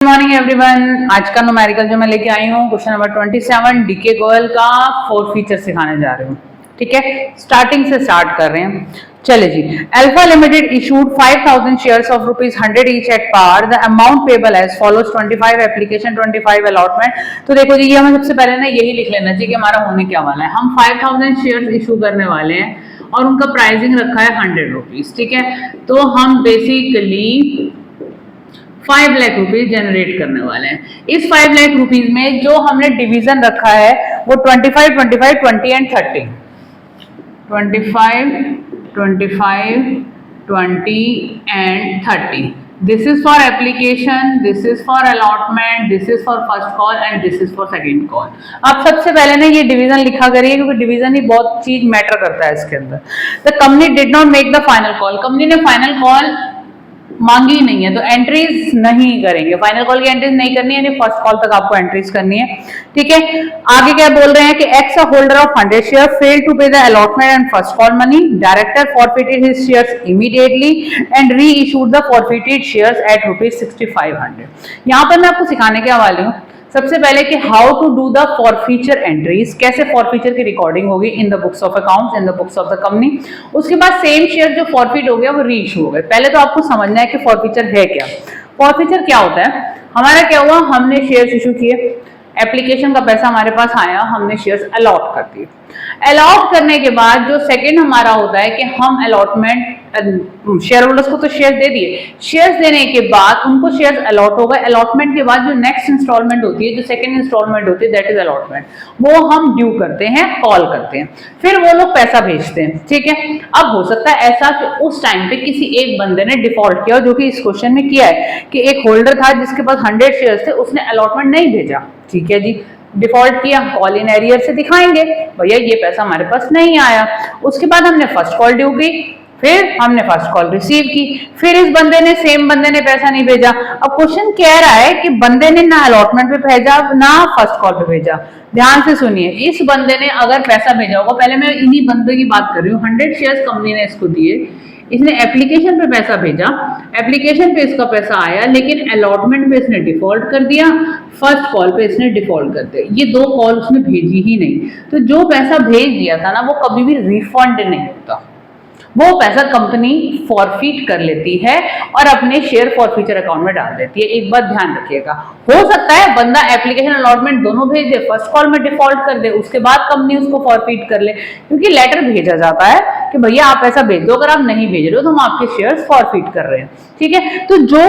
Morning everyone. आज का numerical जो मैं लेके आई हूँ क्वेश्चन नंबर 27 डीके गोयल का 4 फीचर सिखाने जा रही हूँ। ठीक है, स्टार्टिंग से स्टार्ट कर रहे हैं। चले जी। Alpha limited issued 5000 shares of ₹100 each at par. The amount payable as follows 25 application 25 allotment. तो देखो जी, ये हमें सबसे पहले ना यही लिख लेना चाहिए कि हमारा होने क्या वाला है। हम 5000 शेयर्स इशू करने वाले हैं और उनका प्राइसिंग रखा है ₹100। ठीक है, तो हम बेसिकली 5 लाख रुपीज जनरेट करने वाले हैं। इस 5 लाख रुपीज में जो हमने डिवीजन रखा है वो 25, 25, 20 and 30। 25, 25, 20 and 30। This is for application, this is for allotment, this is for first call and this is for second call. आप सबसे पहले ना ये डिवीजन लिखा करिए क्योंकि डिवीजन ही बहुत चीज मैटर करता है इसके अंदर। The company did not make the final call. Company ने फाइनल कॉल मांगी नहीं है तो एंट्रीज नहीं करेंगे। फाइनल कॉल की एंट्रीज नहीं करनी है, यानी फर्स्ट कॉल तक आपको एंट्रीज करनी है। ठीक है, आगे क्या बोल रहे हैं कि X a holder of 100 share fail to pay the allotment and first call money. Director forfeited his shares immediately and reissued the forfeited shares at ₹6500। यहां पर मैं आपको सिखाने के वाली हूँ सबसे पहले कि how to do the forfeiture entries, कैसे फॉरफीचर की रिकॉर्डिंग होगी in the books of accounts, in the books of the company. उसके बाद सेम शेयर जो फॉरफिट हो गया वो री इशू हो गए। पहले तो आपको समझना है कि फॉरफीचर है क्या। फॉरफीचर क्या होता है? हमारा क्या हुआ, हमने शेयर्स इशू किए, एप्लीकेशन का पैसा हमारे पास आया, हमने शेयर्स अलॉट कर दिए। अलॉट करने के बाद जो सेकंड हमारा होता है कि हम अलॉटमेंट शेयर होल्डर्स को तो शेयर दे दिए, शेयर्स देने के बाद उनको शेयर्स अलॉट हो गए। अलॉटमेंट के बाद जो नेक्स्ट इंस्टॉलमेंट होती है, जो सेकंड इंस्टॉलमेंट होती है, दैट इज अलॉटमेंट, वो हम ड्यू करते हैं, कॉल करते हैं, फिर वो लोग पैसा भेजते हैं। ठीक है, अब हो सकता है ऐसा कि उस टाइम पे किसी एक बंदे ने डिफॉल्ट किया, जो कि इस क्वेश्चन में किया है कि एक होल्डर था जिसके पास 100 शेयर्स थे, उसने अलॉटमेंट नहीं भेजा। ठीक है जी, डिफॉल्ट किया, कॉल इन एरियर से दिखाएंगे भैया ये पैसा हमारे पास नहीं आया। उसके बाद हमने फर्स्ट कॉल ड्यू की, फिर हमने फर्स्ट कॉल रिसीव की, फिर इस बंदे ने सेम बंदे ने पैसा नहीं भेजा। अब क्वेश्चन कह रहा है कि बंदे ने ना अलॉटमेंट पे भेजा ना फर्स्ट कॉल पे भेजा। ध्यान से सुनिए, इस बंदे ने अगर पैसा भेजा होगा, पहले मैं इन्हीं बंदे की बात कर रही हूँ, 100 शेयर्स कंपनी ने इसको दिए, इसने एप्लीकेशन पे पैसा भेजा, एप्लीकेशन पे इसका पैसा आया, लेकिन अलॉटमेंट पे इसने डिफॉल्ट कर दिया, फर्स्ट कॉल पे इसने डिफॉल्ट कर दिया। ये दो कॉल उसने भेजी ही नहीं, तो जो पैसा भेज दिया था ना वो कभी भी रिफंड नहीं होता, वो पैसा कंपनी फॉरफिट कर लेती है और अपने शेयर फॉरफीचर अकाउंट में डाल देती है। एक बात ध्यान रखिएगा, हो सकता है बंदा एप्लीकेशन अलॉटमेंट दोनों भेज दे, फर्स्ट कॉल में डिफॉल्ट कर दे, उसके बाद कंपनी उसको फॉरफिट कर ले, क्योंकि लेटर भेजा जाता है कि भैया आप पैसा भेज दो, अगर आप नहीं भेज रहे हो तो हम आपके शेयर्स फॉरफिट कर रहे हैं। ठीक है, तो जो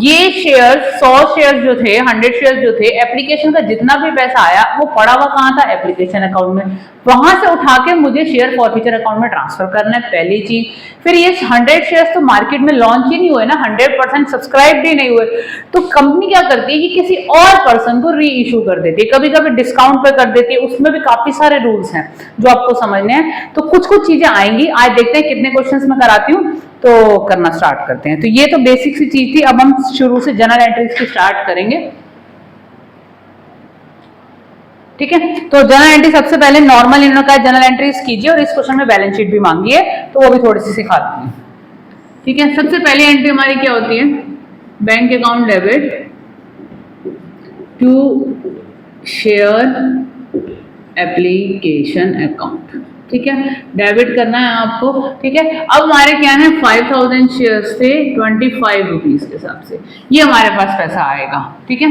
ये शेयर 100 शेयर जो थे, 100 शेयर जो थे, एप्लीकेशन का जितना भी पैसा आया वो पड़ा हुआ कहाँ था, एप्लीकेशन अकाउंट में, वहां से उठा के मुझे शेयर फॉरफीचर अकाउंट में ट्रांसफर करना है, पहली चीज। फिर ये 100 शेयर्स तो मार्केट में लॉन्च ही नहीं हुए ना, 100% सब्सक्राइब भी नहीं हुए, तो कंपनी क्या करती है कि किसी और पर्सन को री इशू कर देती है, कभी कभी डिस्काउंट पे कर देती है। उसमें भी काफी सारे रूल्स हैं जो आपको समझने हैं, तो कुछ कुछ चीजें आएंगी। आज देखते हैं कितने क्वेश्चंस मैं कराती हूँ, तो करना स्टार्ट करते हैं। तो ये तो बेसिक सी चीज थी, अब हम शुरू से जनरल एंट्रीज की स्टार्ट करेंगे। ठीक है, तो जनरल एंट्री सबसे पहले नॉर्मल इन्होंने कहा जनरल एंट्रीज कीजिए, और इस क्वेश्चन में बैलेंस शीट भी मांगी है तो वो भी थोड़ी सी सिखा दूंगी। ठीक है, सबसे पहली एंट्री हमारी क्या होती है, bank account debit to share application account. ठीक है, डेबिट करना है आपको। ठीक है, अब हमारे क्या है, 5000 शेयर्स थे 25 रुपीज के हिसाब से, ये हमारे पास पैसा आएगा। ठीक है,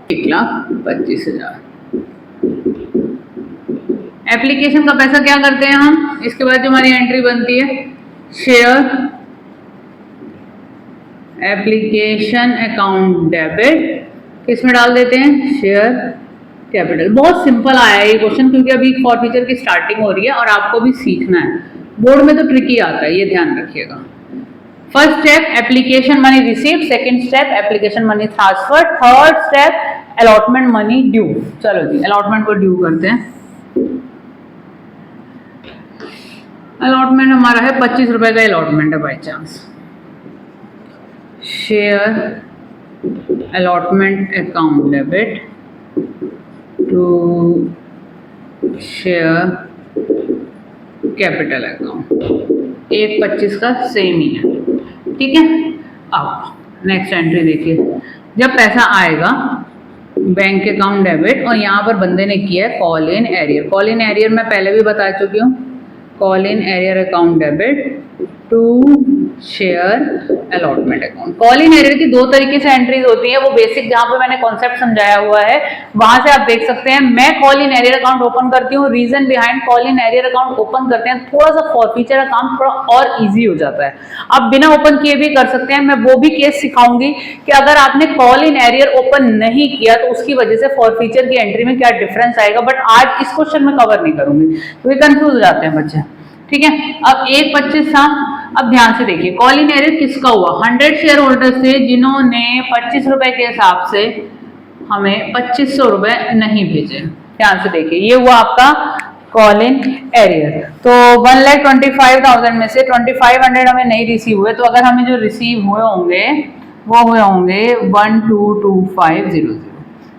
1,25,000। एप्लीकेशन का पैसा क्या करते हैं हम, इसके बाद जो हमारी एंट्री बनती है शेयर एप्लीकेशन अकाउंट डेबिट, किसमें डाल देते हैं, शेयर कैपिटल। बहुत सिंपल आया है ये क्वेश्चन, क्योंकि अभी फॉरफीचर की स्टार्टिंग हो रही है और आपको भी सीखना है, बोर्ड में तो ट्रिकी आता है, ये ध्यान रखिएगा। First step application money receive, second step application money transfer, third step allotment money due. चलो जी, अलॉटमेंट को ड्यू करते हैं। अलॉटमेंट हमारा है 25 रुपए का अलॉटमेंट है by chance. Share allotment account debit to share capital account, 1,25 का सेम ही है। ठीक है, अब नेक्स्ट एंट्री देखिए, जब पैसा आएगा बैंक अकाउंट डेबिट, और यहाँ पर बंदे ने किया है call in arrear. Call in arrear मैं पहले भी बता चुकी हूँ। Call in arrear account debit to share allotment account. Call in arrear की दो तरीके से एंट्रीज होती है, वो बेसिक जहाँ पे मैंने कॉन्सेप्ट समझाया हुआ है वहां से आप देख सकते हैं। मैं call in arrear account open करती हूँ। Reason behind call in arrear account open करते हैं, थोड़ा सा फॉरफीचर का काम थोड़ा और इजी हो जाता है। आप बिना ओपन किए भी कर सकते हैं। मैं वो भी केस सिखाऊंगी कि अगर आपने कॉल इन एरियर ओपन नहीं किया तो उसकी वजह से फॉरफीचर की एंट्री में क्या डिफरेंस आएगा, बट आज इस क्वेश्चन में कवर नहीं करूंगी क्योंकि कंफ्यूज हो जाते हैं बच्चे। ठीक है, अब 1.25 था। अब ध्यान से देखिए कॉल इन एरियर किसका हुआ, 100 शेयर होल्डर्स थे जिन्होंने 25 रुपए के हिसाब से हमें 2500 रुपए नहीं भेजे। ध्यान से देखिए ये हुआ आपका कॉल इन एरियर। तो 1,25,000 में से 2500 हमें नहीं रिसीव हुए, तो अगर हमें जो रिसीव हुए होंगे वो हुए होंगे 122500।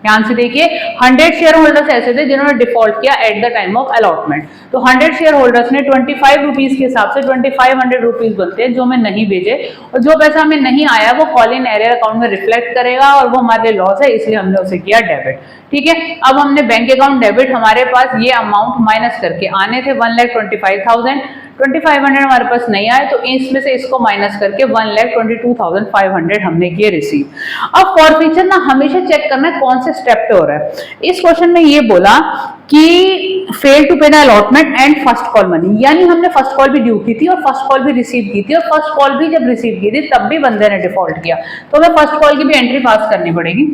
ध्यान से देखिए 100 शेयर होल्डर्स ऐसे थे जिन्होंने डिफॉल्ट किया at the time of allotment. तो 100 शेयर होल्डर्स ने 25 रुपीज के हिसाब से 2500 रुपीज बनते हैं जो हमें नहीं भेजे, और जो पैसा हमें नहीं आया वो कॉल इन एरियर अकाउंट में रिफ्लेक्ट करेगा और वो हमारे लॉस है, इसलिए हमने उसे किया डेबिट। ठीक है, अब हमने बैंक अकाउंट डेबिट, हमारे पास ये अमाउंट माइनस करके आने थे 1,25,000, 2500 हमारे पास नहीं आए तो इसमें से इसको माइनस करके 1,22,500 हमने किए रिसीव। अब फॉरफीचर ना हमेशा चेक करना है कौन से स्टेप पे हो रहा है। इस क्वेश्चन में ये बोला कि fail to pay the allotment and first call money, यानी हमने फर्स्ट कॉल भी ड्यू की थी और फर्स्ट कॉल भी रिसीव की थी, और फर्स्ट कॉल भी जब रिसीव की थी तब भी बंदे ने डिफॉल्ट किया, तो हमें फर्स्ट कॉल की भी एंट्री पास करनी पड़ेगी।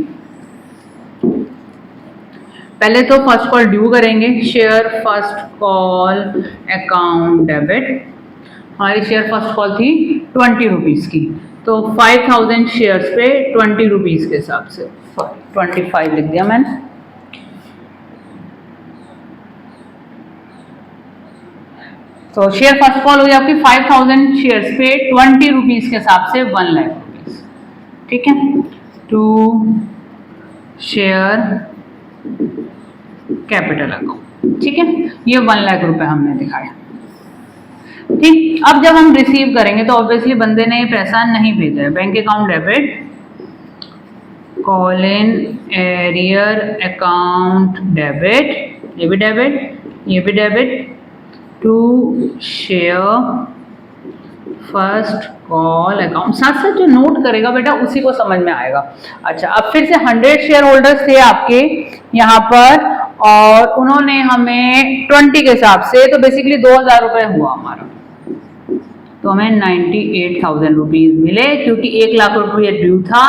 पहले तो फर्स्ट कॉल ड्यू करेंगे, share first call account debit. हमारी शेयर फर्स्ट कॉल थी 20 रुपीज की, तो 5000 शेयर्स पे 20 रुपीज के हिसाब से 25 लिख दिया मैंने। तो शेयर फर्स्ट कॉल हो गई आपकी 5000 शेयर्स पे 20 रुपीज के हिसाब से 1 लाख रुपीज। ठीक है, टू शेयर कैपिटल अकाउंट। ठीक है, ये 1 लाख रुपए हमने दिखाया। ठीक, अब जब हम रिसीव करेंगे तो ऑब्वियसली बंदे ने पैसा नहीं भेजा है। Bank account debit, call in arrear account debit, ये भी डेबिट, ये भी debit, to share first call account. साथ साथ जो नोट करेगा बेटा उसी को समझ में आएगा। अच्छा, अब फिर से 100 शेयर होल्डर्स थे आपके यहाँ पर, और उन्होंने हमें 20 के हिसाब से, तो बेसिकली 2000 रुपए हुआ हमारा, तो हमें 98,000 रुपीज मिले क्योंकि 1 लाख रुपये ड्यू था,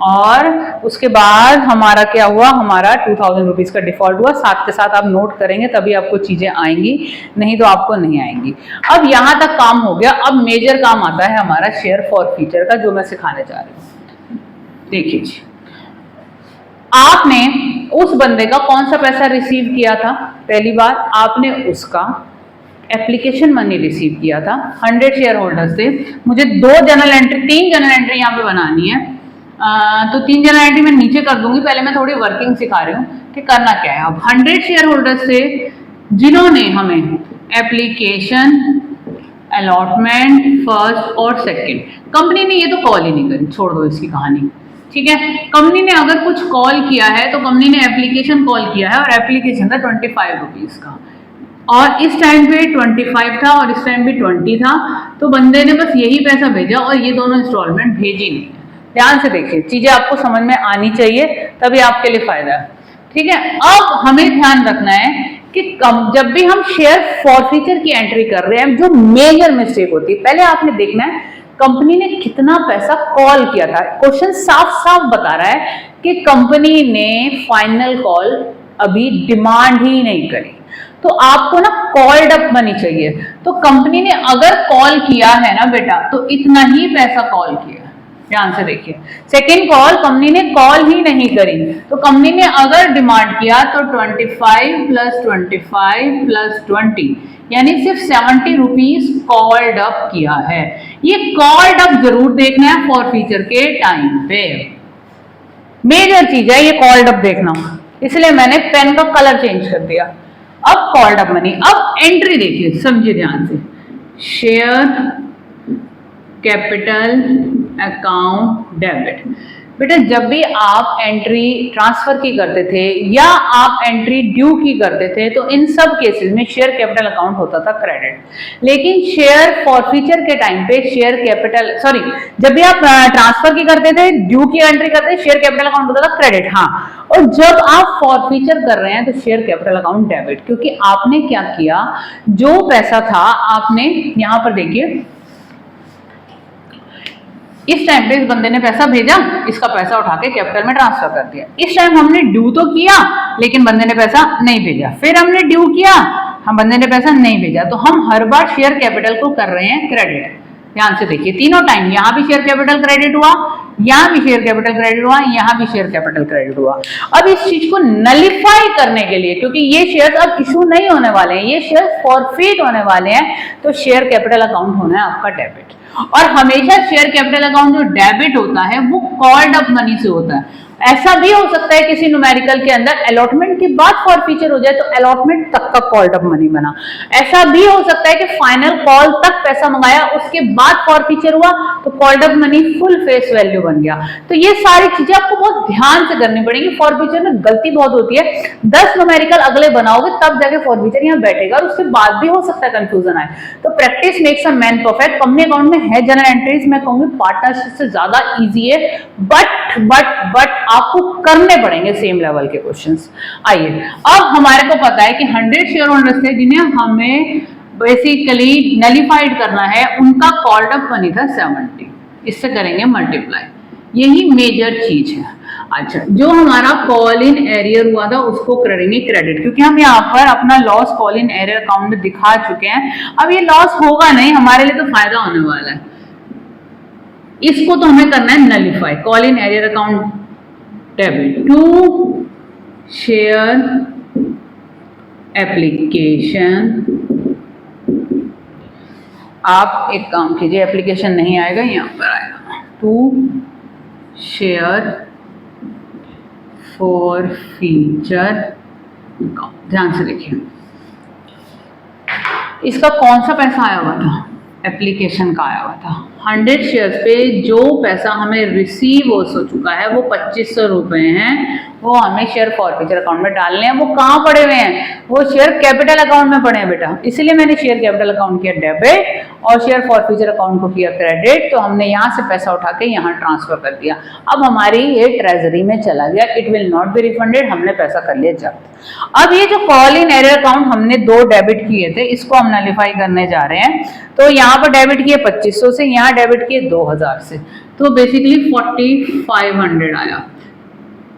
और उसके बाद हमारा क्या हुआ, हमारा 2000 रुपीज का डिफॉल्ट हुआ। साथ के साथ आप नोट करेंगे तभी आपको चीजें आएंगी, नहीं तो आपको नहीं आएंगी। अब यहां तक काम हो गया। अब मेजर काम आता है हमारा शेयर फॉरफीचर का, जो मैं सिखाने जा रही हूँ। देखिए जी, आपने उस बंदे का कौन सा पैसा रिसीव किया था, पहली बार आपने उसका एप्लीकेशन मनी रिसीव किया था। 100 शेयर होल्डर्स थे, मुझे 3 जनरल एंट्री यहाँ पे बनानी है। तो 3 जनरल एंट्री मैं नीचे कर दूंगी, पहले मैं थोड़ी वर्किंग सिखा रही हूँ कि करना क्या है। अब 100 शेयर होल्डर्स थे जिन्होंने हमें एप्लीकेशन, अलॉटमेंट फर्स्ट और सेकंड, कंपनी ने ये तो कॉल ही नहीं करी, छोड़ दो इसकी कहानी। ठीक है, कंपनी ने अगर कुछ कॉल किया है तो कंपनी ने एप्लीकेशन कॉल किया है, और एप्लीकेशन था 25 रुपीज का, और इस टाइम पे 25 था और इस टाइम पे 20 था, तो बंदे ने बस यही पैसा भेजा और ये दोनों इंस्टॉलमेंट भेजी नहीं। ध्यान से देखिए, चीजें आपको समझ में आनी चाहिए, तभी आपके लिए फायदा है। ठीक है, अब हमें ध्यान रखना है कि जब भी हम शेयर फॉरफीचर की एंट्री कर रहे हैं, जो मेजर मिस्टेक होती है, पहले आपने देखना है कंपनी ने कितना पैसा कॉल किया था। क्वेश्चन साफ साफ बता रहा है कि कंपनी ने फाइनल कॉल अभी डिमांड ही नहीं करी, तो आपको ना कॉल्ड अप मनी चाहिए। तो कंपनी ने अगर कॉल किया है ना बेटा, तो इतना ही पैसा कॉल किया। ध्यान से देखिए, सेकेंड कॉल कंपनी ने कॉल ही नहीं करी, तो कंपनी ने अगर डिमांड किया तो 25 + 25 + 20, यानी सिर्फ 70 रुपीज कॉल्ड अप किया है। ये कॉल्ड अप जरूर देखना है फॉरफीचर के टाइम पे, मेजर चीज है ये कॉल्ड अप देखना, इसलिए मैंने पेन का कलर चेंज कर दिया। अब कॉल्ड अप मनी, अब एंट्री देखिए, समझिए ध्यान से, शेयर कैपिटल अकाउंट डेबिट। बेटा जब भी आप एंट्री ट्रांसफर की करते थे या आप एंट्री ड्यू की करते थे तो इन सब केसेस में शेयर कैपिटल अकाउंट होता था क्रेडिट, लेकिन शेयर फॉरफीचर के टाइम पे शेयर कैपिटल जब भी आप ट्रांसफर की करते थे, ड्यू की एंट्री करते थे, शेयर कैपिटल अकाउंट होता था क्रेडिट। हाँ, और जब आप फॉरफीचर कर रहे हैं तो शेयर कैपिटल अकाउंट डेबिट, क्योंकि आपने क्या किया, जो पैसा था आपने यहां पर देखिए इस टाइम पे इस बंदे ने पैसा भेजा, इसका पैसा उठा के कैपिटल में ट्रांसफर कर दिया। इस टाइम हमने ड्यू तो किया लेकिन बंदे ने पैसा नहीं भेजा, फिर हमने ड्यू किया, हम बंदे ने पैसा नहीं भेजा, तो हम हर बार शेयर कैपिटल को कर रहे हैं क्रेडिट। ध्यान से देखिए तीनों टाइम, यहां भी शेयर कैपिटल क्रेडिट हुआ, यहां भी शेयर कैपिटल क्रेडिट हुआ, यहां भी शेयर कैपिटल क्रेडिट हुआ। अब इस चीज को नलिफाई करने के लिए, क्योंकि ये शेयर अब इशू नहीं होने वाले हैं, ये शेयर फॉरफीट होने वाले हैं, तो शेयर कैपिटल अकाउंट होना है आपका डेबिट। और हमेशा शेयर कैपिटल अकाउंट जो डेबिट होता है वो कॉल्ड अप मनी से होता है। ऐसा भी हो सकता है किसी न्यूमेरिकल के अंदर अलॉटमेंट के बाद फॉरफीचर हो जाए तो अलॉटमेंट तक का कॉल्ड अप मनी बना। ऐसा भी हो सकता है कि फाइनल कॉल तक पैसा मंगाया, उसके बाद फॉरफीचर हुआ तो called up money full face value बन गया। तो ये सारी चीजें आपको बहुत ध्यान से करनी पड़ेंगी। फॉरफीचर में गलती बहुत होती है, 10 न्यूमेरिकल अगले बनाओगे तब जाके फॉरफीचर यहाँ बैठेगा, और उसके बाद भी हो सकता है कंफ्यूजन आए। तो practice makes a man perfect. Company account में है जनरल एंट्रीज, मैं कहूंगी पार्टनरशिप से ज्यादा इजी है, बट आपको करने पड़ेंगे सेम लेवल के क्वेश्चंस। आइए, अब हमारे को पता है कि 100 शेयर होल्डर्स थे जिन्हें हमें बेसिकली नलिफाइड करना है, उनका कॉल्ड अप मनी था 70, इससे करेंगे मल्टीप्लाई, यही मेजर चीज है। अच्छा, जो हमारा कॉल इन एरियर हुआ था उसको करेंगे क्रेडिट, क्योंकि हम यहाँ पर अपना loss call in arrear account में दिखा चुके हैं। अब ये लॉस होगा नहीं, हमारे लिए तो फायदा होने वाला है, इसको तो हमें करना है nullify. Call in arrear account debit to share application. आप एक काम कीजिए, एप्लीकेशन नहीं आएगा, यहां पर आएगा टू शेयर फॉर फीचर। ध्यान से देखिए, इसका कौन सा पैसा आया हुआ था, एप्लीकेशन का आया हुआ था। 100 शेयर्स पे जो पैसा हमें रिसीव हो चुका है वो 2500 रुपए हैं, वो हमें शेयर फॉरफीचर अकाउंट में डालने हैं। वो कहाँ पड़े हुए हैं, वो शेयर कैपिटल अकाउंट में पड़े हैं बेटा, इसलिए मैंने शेयर कैपिटल अकाउंट किया डेबिट और शेयर फॉरफीचर अकाउंट को किया क्रेडिट। तो हमने यहाँ से पैसा उठा के यहाँ ट्रांसफर कर दिया। अब हमारी ये ट्रेजरी में चला गया, it will not be refunded, हमने पैसा कर लिया जब्त। अब ये जो कॉल इन एरियर अकाउंट हमने 2 डेबिट किए थे, इसको हम नलिफाई करने जा रहे हैं। तो यहाँ पर डेबिट किए 2500 से, यहाँ डेबिट किए 2000 से, तो बेसिकली 4500 आया।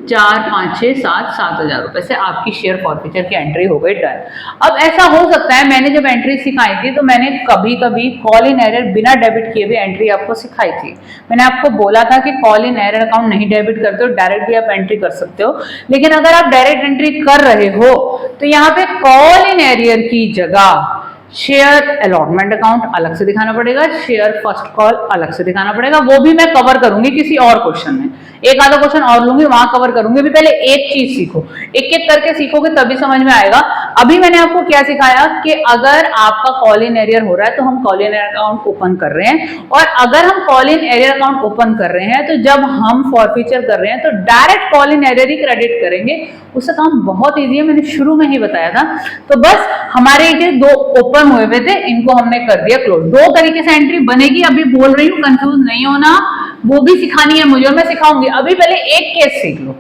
4 5 6 7 7000 रुपए से आपकी शेयर फॉरफीचर की एंट्री हो गई डन। अब ऐसा हो सकता है, मैंने जब एंट्री सिखाई थी तो मैंने कभी कभी कॉल इन एरियर बिना डेबिट किए भी एंट्री आपको सिखाई थी। मैंने आपको बोला था कि कॉल इन एरियर अकाउंट नहीं डेबिट करते हो, डायरेक्ट भी आप एंट्री कर सकते हो। लेकिन अगर आप डायरेक्ट एंट्री कर रहे हो तो यहाँ पे कॉल इन एरियर की जगह शेयर अलॉटमेंट अकाउंट अलग से दिखाना पड़ेगा, शेयर फर्स्ट कॉल अलग से दिखाना पड़ेगा। वो भी मैं कवर करूंगी किसी और क्वेश्चन में, एक आधा क्वेश्चन और लूंगी, वहां कवर करूंगी। अभी पहले एक चीज सीखो, एक एक करके सीखोगे तभी समझ में आएगा। अभी मैंने आपको क्या सिखाया कि अगर आपका कॉल इन एरियर हो रहा है तो हम call in arrear account open कर रहे हैं, और अगर हम call in arrear account open कर रहे हैं तो जब हम फॉरफीचर कर रहे हैं तो direct call in arrear he credit करेंगे। उसका काम बहुत ईजी है, मैंने शुरू में ही बताया था। तो बस हमारे ये 2 ओपन हुए हुए थे, इनको हमने कर दिया क्लोज। 2 तरीके से एंट्री बनेगी, अभी बोल रही हूँ, कंफ्यूज नहीं होना, वो भी सिखानी है मुझे और मैं सिखाऊंगी। अभी पहले एक केस सीख लो,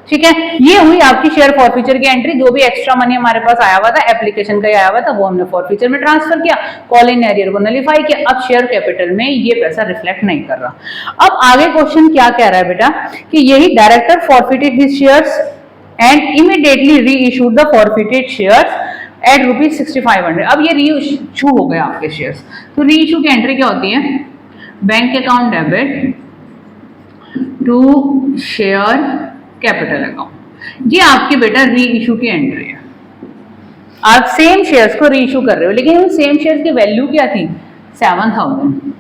ठीक है। ये हुई आपकी शेयर फॉरफीचर की एंट्री। जो भी एक्स्ट्रा मनी हमारे पास आया हुआ था, एप्लीकेशन का ही आया हुआ था, वो हमने फॉरफीचर में ट्रांसफर किया, कॉल इन एरियर को नलिफाई किया। अब शेयर कैपिटल में ये पैसा रिफ्लेक्ट नहीं कर रहा। अब आगे क्वेश्चन क्या कह रहा है बेटा, कि यही director forfeited his shares and immediately reissued the forfeited shares at ₹6500। अब ये री इशू हो गया आपके शेयर्स। तो री इशू की एंट्री क्या होती है, bank account debit to share capital account. ये आपकी बेटा री इशू की एंट्री है। आप सेम शेयर्स को री इशू कर रहे हो, लेकिन सेम शेयर्स की वैल्यू क्या थी, 7000,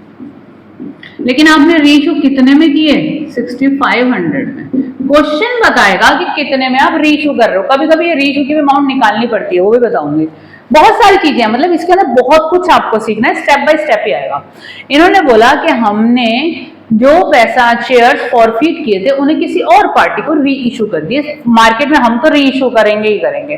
लेकिन आपने री इशू कितने में किए, 6500 में। क्वेश्चन बताएगा कि कितने में आप री इशू कर रहे हो। कभी कभी ये री इशू की अमाउंट निकालनी पड़ती है, वो भी बताऊंगी। बहुत सारी चीजें हैं, मतलब इसके अंदर बहुत कुछ आपको सीखना है, स्टेप बाय स्टेप ही आएगा। इन्होंने बोला कि हमने जो पैसा शेयर्स फॉरफिट किए थे उन्हें किसी और पार्टी को री इशू कर दिए। मार्केट में हम तो री इशू करेंगे ही करेंगे,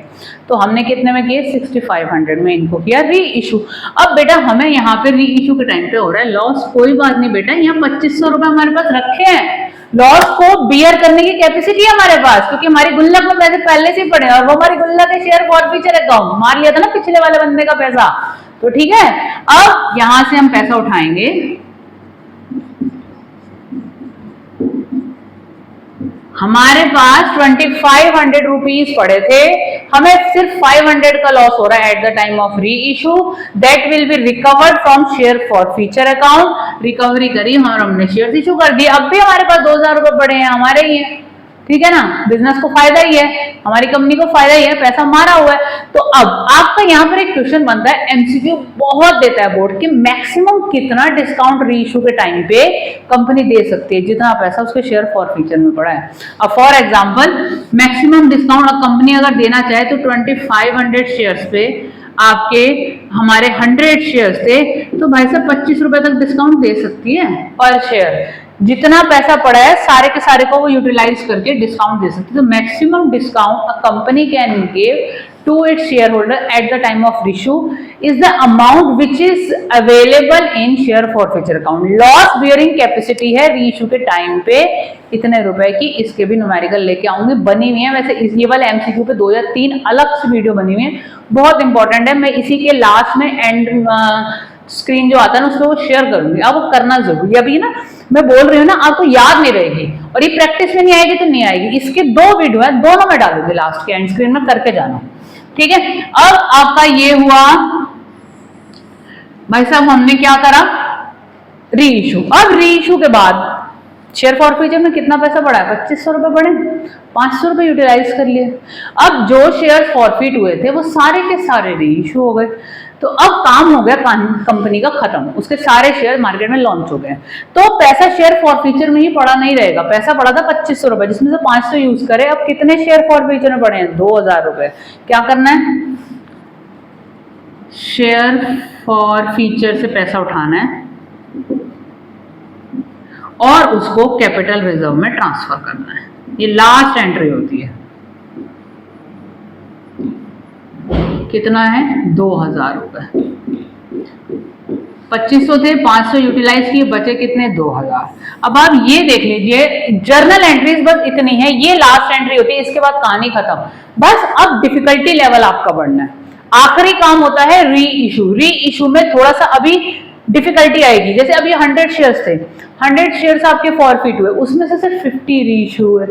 तो हमने कितने में किए 6500 में इनको किया री इशू। अब बेटा हमें यहाँ पे री इशू के टाइम पे हो रहा है लॉस, कोई बात नहीं बेटा, यहाँ 2500 रुपए हमारे पास रखे हैं, लॉस को बियर करने की कैपेसिटी है हमारे पास, क्योंकि हमारी गुल्लक में पैसे पहले से ही पड़े और वो हमारी गुल्लक है शेयर फॉरफीचर अकाउंट, मार लिया था ना पिछले वाले बंदे का पैसा, तो ठीक है। अब यहां से हम पैसा उठाएंगे, हमारे पास 2500 रुपीज पड़े थे, हमें सिर्फ 500 का लॉस हो रहा है एट द टाइम ऑफ री issue, that will be recovered from share forfeiture account. Recovery करी और हमने शेयर इशू कर दिए, अब भी हमारे पास 2000 रुपए पड़े हैं, हमारे ही है, ठीक है ना, बिजनेस को फायदा ही है, हमारी कंपनी को फायदा ही है, पैसा मारा हुआ है। तो अब आपका यहाँ पर एक क्वेश्चन बनता है, एमसीक्यू बहुत देता है बोर्ड, कि मैक्सिमम कितना डिस्काउंट री इशू के टाइम पे कंपनी दे सकती है, जितना पैसा उसके शेयर फॉरफीचर में पड़ा है। अब for example maximum discount company अगर देना चाहे तो 2500 शेयर्स पे आपके हमारे 100 शेयर्स थे, तो भाई साहब 25 रुपए तक डिस्काउंट दे सकती है पर शेयर, जितना पैसा पड़ा है सारे के सारे को वो यूटिलाइज करके डिस्काउंट दे सकती है। तो maximum discount a company can give to its shareholder at the time of issue is the amount which is available in share forfeiture account. loss bearing capacity है रीइशू के टाइम पे इतने रुपए की, इसके भी न्यूमेरिकल लेके आऊंगी, बनी हुई है वैसे ये वाले एमसीक्यू पे 2 या 3 अलग से वीडियो बनी हुई है, बहुत इंपॉर्टेंट है, मैं इसी के लास्ट में एंड स्क्रीन जो आता है ना उसको शेयर करूंगी, अब करना जरूरी है। अभी ना मैं बोल रही हूँ ना, आपको याद नहीं रहेगी और ये प्रैक्टिस में नहीं आएगी तो नहीं आएगी, इसके 2 वीडियो है, दोनों में डालूंगी लास्ट के एंड स्क्रीन में, करके जाना, ठीक है। अब आपका ये हुआ भाई साहब, हमने क्या करा री इशू। अब री इशू के बाद शेयर फॉरफीचर में कितना पैसा बढ़ा है, 2500 रुपए बढ़े, 500 रुपए यूटिलाइज कर लिए। अब जो शेयर फॉरफिट हुए थे वो सारे के सारे री इशू हो गए, तो अब काम हो गया कंपनी का खत्म, उसके सारे शेयर मार्केट में लॉन्च हो गए, तो पैसा शेयर फॉरफीचर में ही पड़ा नहीं रहेगा, पैसा पड़ा था 2500 रुपए, जिसमें से 500 यूज करे। अब कितने शेयर फॉरफीचर में पड़े हैं, 2000 रुपए। क्या करना है, शेयर फॉरफीचर से पैसा उठाना है और उसको कैपिटल रिजर्व में ट्रांसफर करना है, ये लास्ट एंट्री होती है। कितना है, 2000 रुपए, 2500 थे, 500 यूटिलाइज किए, बचे कितने, 2000। अब आप ये देख लीजिए, जर्नल एंट्रीज बस इतनी है, ये लास्ट एंट्री होती है, इसके बाद कहानी खत्म। बस अब डिफिकल्टी लेवल आपका बढ़ना है, आखिरी काम होता है री इशू। री इशू में थोड़ा सा अभी डिफिकल्टी आएगी, जैसे अभी 100 शेयर्स थे, 100 शेयर्स आपके फॉरफिट हुए, उसमें से सिर्फ 50 री इशू हुए,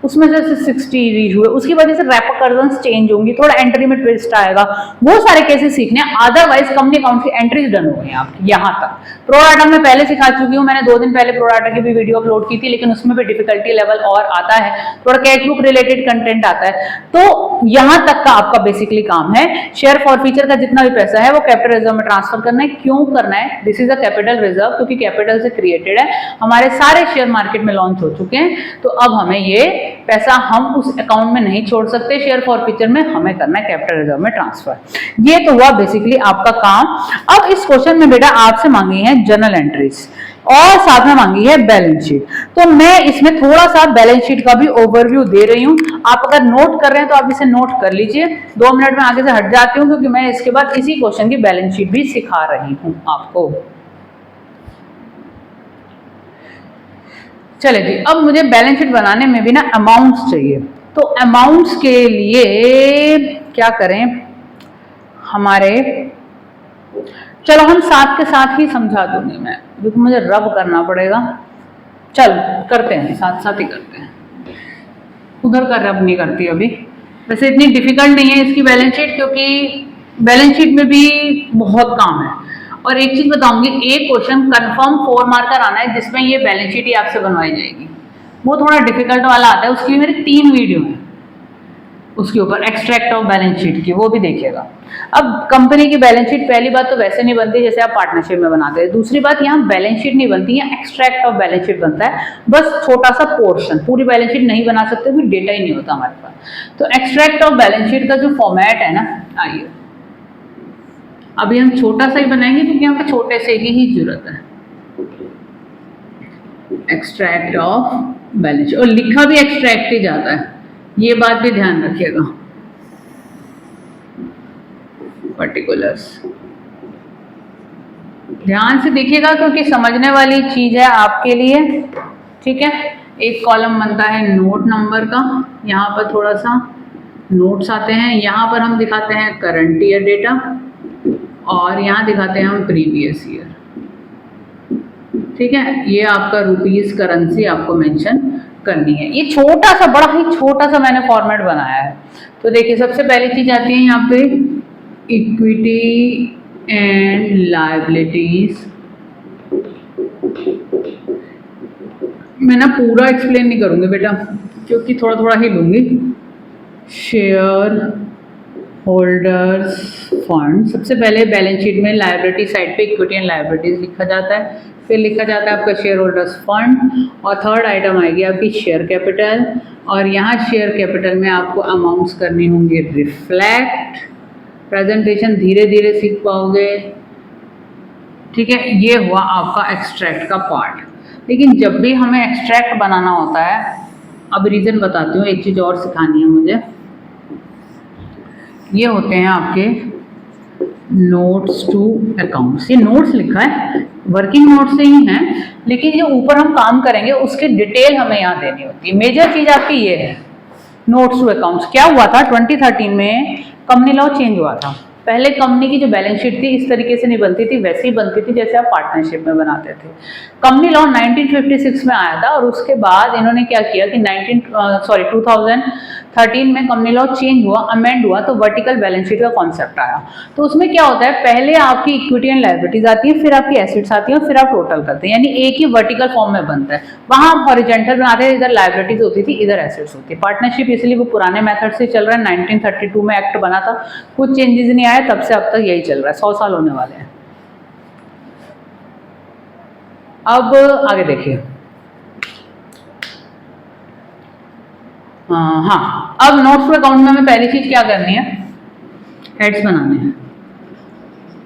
उसमें से 60 री इशू हुए, उसकी वजह से रेपरकशंस चेंज होंगी, थोड़ा एंट्री में ट्विस्ट आएगा, वो सारे केसेस सीखने। अदरवाइज कंपनी अकाउंट की एंट्रीज डन हो गई आपकी यहाँ तक। प्रोडाटा में पहले सिखा चुकी हूँ, मैंने 2 दिन पहले प्रोडाटा की भी वीडियो अपलोड की थी, लेकिन उसमें भी डिफिकल्टी लेवल और आता है, थोड़ा कैश बुक रिलेटेड कंटेंट आता है। तो यहाँ तक का आपका बेसिकली काम है, शेयर फॉरफीचर का जितना भी पैसा है वो कैपिटल रिजर्व में ट्रांसफर करना है। क्यों करना है, this is a capital reserve, क्योंकि कैपिटल से क्रिएटेड है, हमारे सारे शेयर मार्केट में लॉन्च हो चुके हैं, तो अब हमें ये पैसा हम उस अकाउंट में नहीं छोड़ सकते शेयर फॉरफीचर में, हमें करना है कैपिटल रिजर्व में ट्रांसफर। ये तो हुआ बेसिकली आपका काम। अब इस क्वेश्चन में बेटा आपसे मांगी है जर्नल एंट्रीज और साथ में मांगी है बैलेंस शीट, तो मैं इसमें थोड़ा सा बैलेंस शीट का भी ओवरव्यू दे रही हूं। आप अगर नोट कर रहे हैं तो आप इसे नोट कर लीजिए, 2 मिनट में आगे से हट जाती हूँ, क्योंकि मैं इसके बाद इसी क्वेश्चन की बैलेंस शीट भी सिखा रही हूं आपको। चले जी, अब मुझे बैलेंस शीट बनाने में भी ना अमाउंट्स चाहिए, तो अमाउंट्स के लिए क्या करें हमारे, चलो हम साथ के साथ ही समझा दूंगी मैं, क्योंकि मुझे रब करना पड़ेगा। चल करते हैं, साथ साथ ही करते हैं, उधर का रब नहीं करती अभी। वैसे इतनी डिफिकल्ट नहीं है इसकी बैलेंस शीट, क्योंकि बैलेंस शीट में भी बहुत काम है। और एक चीज बताऊंगी, एक क्वेश्चन कंफर्म 4 मार्कर आना है जिसमें ये बैलेंस शीट ही आपसे बनवाई जाएगी, वो थोड़ा डिफिकल्ट वाला आता है, उसकी भी मेरी 3 वीडियो है उसके ऊपर, एक्सट्रैक्ट ऑफ बैलेंस शीट की, वो भी देखिएगा। अब कंपनी की बैलेंस शीट पहली बात तो वैसे नहीं बनती जैसे आप पार्टनरशिप में बनाते हैं, दूसरी बात यहाँ बैलेंस शीट नहीं बनती, यहाँ एक्सट्रैक्ट ऑफ बैलेंस शीट बनता है, बस छोटा सा पोर्शन, पूरी बैलेंस शीट नहीं बना सकते, फिर डेटा ही नहीं होता हमारे पास। तो एक्सट्रैक्ट ऑफ बैलेंस शीट का जो फॉर्मेट है ना, आइए अभी हम छोटा सा ही बनाएंगे, क्योंकि यहाँ पे छोटे से ही जरूरत है। एक्सट्रैक्ट ऑफ बैलेंस शीट, और लिखा भी एक्सट्रैक्ट ही जाता है, ये बात भी ध्यान रखिएगा। पर्टिकुलर्स ध्यान से देखिएगा क्योंकि समझने वाली चीज है आपके लिए, ठीक है। एक कॉलम बनता है नोट नंबर का, यहाँ पर थोड़ा सा नोट्स आते हैं, यहाँ पर हम दिखाते हैं करंट ईयर डेटा और यहाँ दिखाते हैं हम प्रीवियस ईयर, ठीक है। ये आपका रुपीस करेंसी आपको मेंशन करनी है। ये छोटा सा, बड़ा ही छोटा सा मैंने फॉर्मेट बनाया है। तो देखिए सबसे पहली चीज आती है यहाँ पे इक्विटी एंड लायबिलिटीज। मैं ना पूरा एक्सप्लेन नहीं करूंगी बेटा क्योंकि थोड़ा थोड़ा ही लूंगी। शेयर होल्डर्स फंड, सबसे पहले बैलेंस शीट में लायबिलिटी साइड पे इक्विटी एंड लायबिलिटीज लिखा जाता है, फिर लिखा जाता है आपका शेयर होल्डर्स फंड, और थर्ड आइटम आएगी आपकी शेयर कैपिटल, और यहाँ शेयर कैपिटल में आपको अमाउंट्स करनी होंगी रिफ्लेक्ट। प्रेजेंटेशन धीरे धीरे सीख पाओगे, ठीक है। ये हुआ आपका एक्सट्रैक्ट का पार्ट। लेकिन जब भी हमें एक्सट्रैक्ट बनाना होता है, अब रीज़न बताती हूँ, एक चीज़ और सिखानी है मुझे। ये होते हैं आपके नोट्स टू अकाउंट्स। ये नोट्स लिखा है, वर्किंग नोट्स से ही हैं, लेकिन जो ऊपर हम काम करेंगे उसकी डिटेल हमें यहाँ देनी होती है। मेजर चीज़ आपकी ये है नोट्स टू अकाउंट्स। क्या हुआ था 2013 में कंपनी लॉ चेंज हुआ था। पहले कंपनी की जो बैलेंस शीट थी इस तरीके से नहीं बनती थी, वैसे ही बनती थी जैसे आप पार्टनरशिप में बनाते थे। कंपनी लॉ 1956 में आया था और उसके बाद इन्होंने क्या किया कि 2013 में कंपनी लॉ चेंज हुआ, अमेंड हुआ, तो वर्टिकल बैलेंस शीट का कॉन्सेप्ट आया। तो उसमें क्या होता है, पहले आपकी इक्विटी एंड लायबिलिटीज आती है, फिर आपकी एसेट्स आती है, और फिर आप टोटल करते हैं, यानी एक ही वर्टिकल फॉर्म में बनता है। वहां आप हॉरिजॉन्टल बनाते हैं, इधर लायबिलिटीज होती थी, इधर एसेट्स होती है। पार्टनरशिप इसलिए वो पुराने मेथड से चल रहा है, 1932 में एक्ट बना था, कुछ चेंजेस नहीं आए, तब से अब तक यही चल रहा है, 100 साल होने वाले हैं। अब आगे देखिए, हाँ, अब नोट्स टू अकाउंट में हमें पहली चीज क्या करनी है, हेड्स बनाने हैं।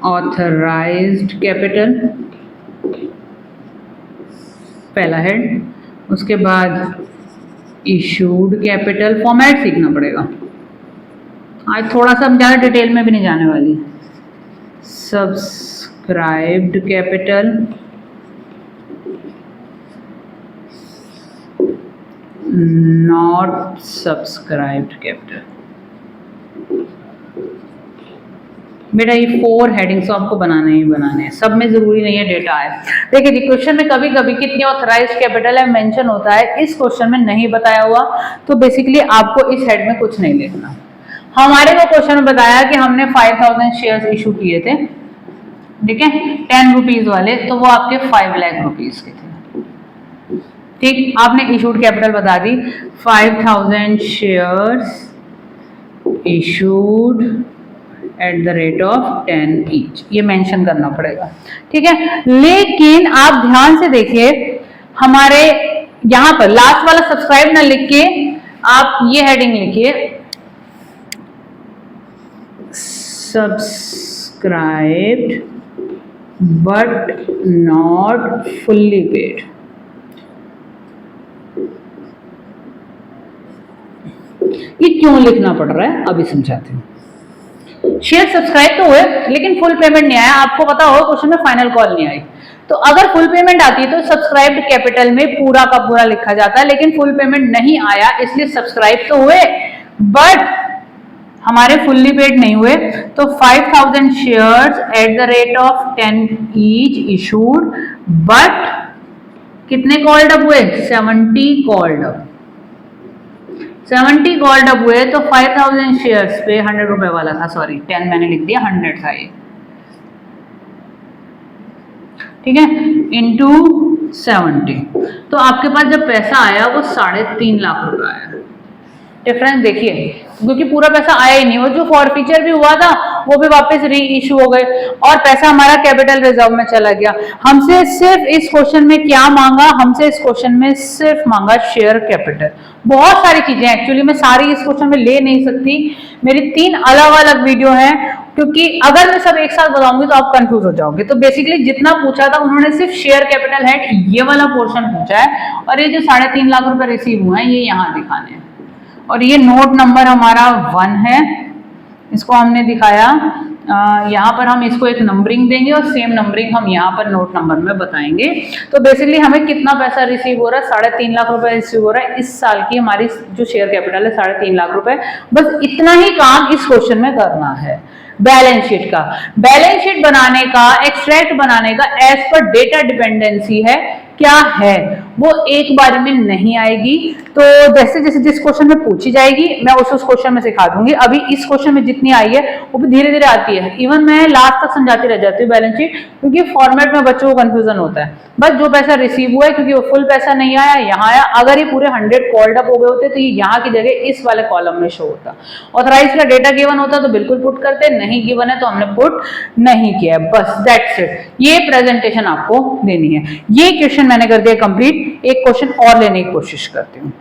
ऑथराइज्ड कैपिटल पहला हेड, उसके बाद इशूड कैपिटल। फॉर्मेट सीखना पड़ेगा आज, थोड़ा सा ज़्यादा डिटेल में भी नहीं जाने वाली। Subscribed capital, not subscribed capital. बेटा ये 4 हेडिंग्स आपको बनाने ही बनाने हैं, सब में जरूरी नहीं है डेटा है। देखिए जी, क्वेश्चन में कभी कभी कितनी ऑथराइज्ड कैपिटल है मेंशन होता है, इस क्वेश्चन में नहीं बताया हुआ, तो बेसिकली आपको इस हेड में कुछ नहीं लिखना। हमारे को क्वेश्चन में बताया कि हमने 5000 शेयर्स इशू किए थे, ठीक है, 10 रुपीज वाले, तो वो आपके 5 लाख रुपीज के थे, ठीक। आपने इशूड कैपिटल बता दी, 5000 shares issued at the rate of 10 each, ये मेंशन करना पड़ेगा, ठीक है। लेकिन आप ध्यान से देखिए, हमारे यहां पर लास्ट वाला सब्सक्राइब ना लिख के आप ये हेडिंग लिखिए, subscribed but not fully paid. ये क्यों लिखना पड़ रहा है अभी समझाती हूँ। शेयर सब्सक्राइब तो हुए लेकिन फुल पेमेंट नहीं आया, आपको पता हो क्वेश्चन में फाइनल कॉल नहीं आई, तो अगर फुल पेमेंट आती है तो सब्सक्राइब्ड कैपिटल में पूरा का पूरा लिखा जाता है, लेकिन फुल पेमेंट नहीं आया इसलिए सब्सक्राइब तो हुए बट हमारे फुल्ली पेड नहीं हुए, तो 5000 shares at the rate of 10 each issued, but कितने कॉल्ड अप हुए, 70 कॉल्ड अप, 70 कॉल्ड अप हुए, तो 5000 शेयर्स पे 100 रुपए वाला था, सॉरी 10 मैंने लिख दिया, 100 था ये, ठीक है, इंटू 70, तो आपके पास जब पैसा आया वो 3.5 लाख रुपए आया। डिफरेंस देखिए, क्योंकि पूरा पैसा आया ही नहीं, और जो फॉरफीचर भी हुआ था वो भी वापस री इशू हो गए और पैसा हमारा कैपिटल रिजर्व में चला गया। हमसे सिर्फ इस क्वेश्चन में क्या मांगा, हमसे इस क्वेश्चन में सिर्फ मांगा शेयर कैपिटल। बहुत सारी चीजें एक्चुअली मैं सारी इस क्वेश्चन में ले नहीं सकती, मेरी 3 अलग अलग वीडियो हैं, क्योंकि अगर मैं सब एक साथ बताऊंगी तो आप कंफ्यूज हो जाओगे। तो बेसिकली जितना पूछा था उन्होंने सिर्फ शेयर कैपिटल है ये वाला पोर्शन पूछा है, और ये जो 3.5 लाख रुपए रिसीव हुए हैं ये यहाँ दिखाने हैं। और ये नोट नंबर हमारा 1 है, इसको हमने दिखाया, यहाँ पर हम इसको एक नंबरिंग देंगे और सेम नंबरिंग हम यहाँ पर नोट नंबर में बताएंगे। तो बेसिकली हमें कितना पैसा रिसीव हो रहा है, 3.5 लाख रुपए रिसीव हो रहा है इस साल की, हमारी जो शेयर कैपिटल है 3.5 लाख रुपए। बस इतना ही काम इस क्वेश्चन में करना है। बैलेंस शीट का, बैलेंस शीट बनाने का, एक्सट्रैक्ट बनाने का एज पर डेटा डिपेंडेंसी है क्या है, वो एक बार में नहीं आएगी। तो जैसे जैसे जिस क्वेश्चन में पूछी जाएगी मैं उस क्वेश्चन में सिखा दूंगी। अभी इस क्वेश्चन में जितनी आई है वो भी धीरे धीरे आती है, इवन मैं लास्ट तक समझाती रह जाती हूँ बैलेंस शीट, क्योंकि फॉर्मेट में बच्चों को कंफ्यूजन होता है। बस जो पैसा रिसीव हुआ है, क्योंकि वो फुल पैसा नहीं आया यहाँ आया, अगर ये पूरे 100 कॉल्ड अप हो गए होते तो ये यहाँ की जगह इस वाले कॉलम में शो होता। ऑथराइज का डेटा गिवन होता तो बिल्कुल पुट करते, नहीं गिवन है तो हमने पुट नहीं किया है। बस दैट्स इट, ये प्रेजेंटेशन आपको देनी है। ये क्वेश्चन मैंने कर दिया कंप्लीट। एक क्वेश्चन और लेने की कोशिश करती हूँ।